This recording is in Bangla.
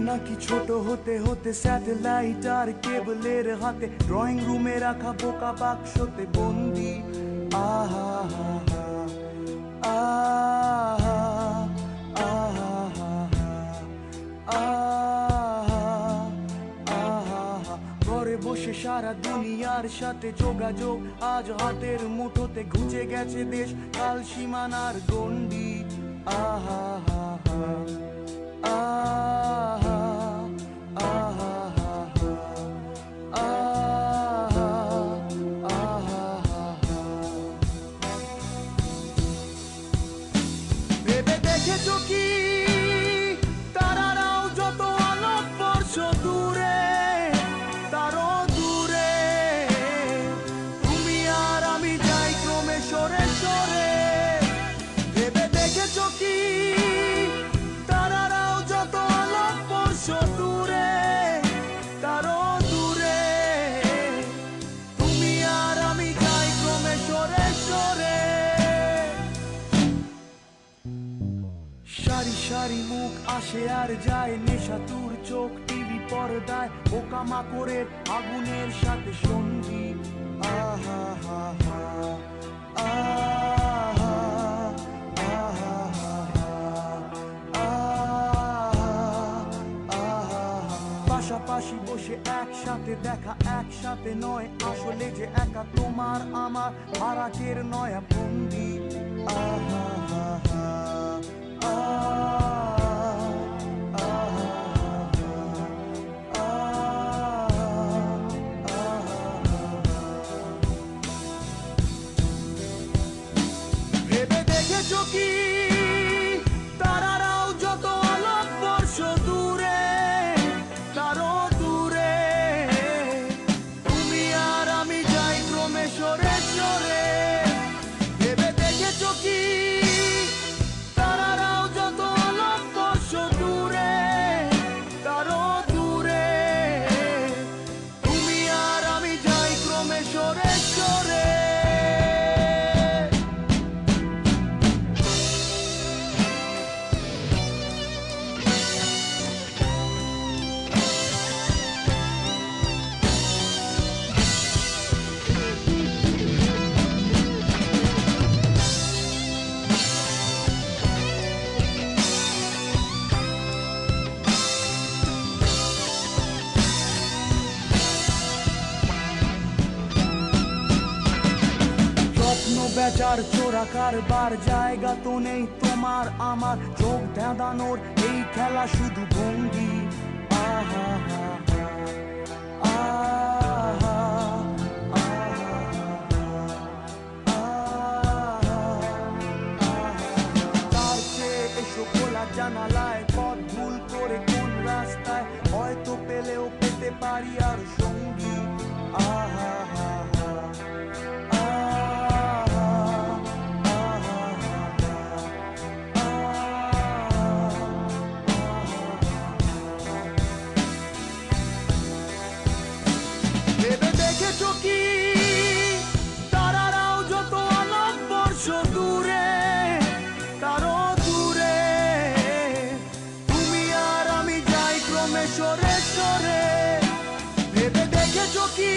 নাকি ছোট হতে হতে স্যাটেলাইট আর কেবলের হাতে ড্রয়িং রুমে রাখা বোকা বাক্সতে বন্দি। আহা হা হা, আহা আহা আহা, ঘরে বসে সারা দুনিয়ার সাথে যোগাযোগ, আজ হাতের মুঠোতে ঘুচে গেছে দেশ কাল সীমানার গণ্ডি। আহা হা হা, আহা আহা আহা আহা, ভেবে দেখেছো কি তারারাও যত আলোক বর্ষ দূরে, তারও দূরে তুমি আর আমি যাই ক্রমে সরে সরে। ভেবে দেখেছো কি তারারাও যত আলোক বর্ষ দূরে, তারও দূরে তুমি আর আমি যাই ক্রমে সরে সরে। সারি সারি মুখ আসে আর যায়, নেশাতুর চোখ টিভি পর্দায় পোকামাকড়ের আগুনের সাথে সঙ্গী। আহা হা হা, আহা আহা আহা, পাশাপাশি বসে একসাথে দেখা, একসাথে নয় আসলে যে একা তোমার আমার ভাড়াটের নয়া বন্দি। আহা হা হা, ভেবে দেখেছো কি তারারাও যত আলোক বর্ষ দূরে, তারও দূরে তুমি আর আমি যাই ক্রমে সরে সরে। ভেবে দেখেছো কি তারারাও যত আলোক বর্ষ দূরে, তারও দূরে তুমি আর আমি যাই ক্রমে সরে সরে। বেচার চোরা কারবার জায়গা তো নেই তোমার আমার, চোখ ধাঁধানোর এই খেলা শুধু ভঙ্গি। আহা হা হা, আহা তার চেয়ে এসো খোলা জানালায়, পথ ভুল করে কোন রাস্তায় হয়তো পেলেও পেতে পারি আর সঙ্গী। আহা হা হা, ভেবে দেখেছো কি তারারাও যত আলোক বর্ষ দূরে, তারও দূরে তুমি আর আমি যাই ক্রমে সরে সরে। ভেবে দেখেছো কি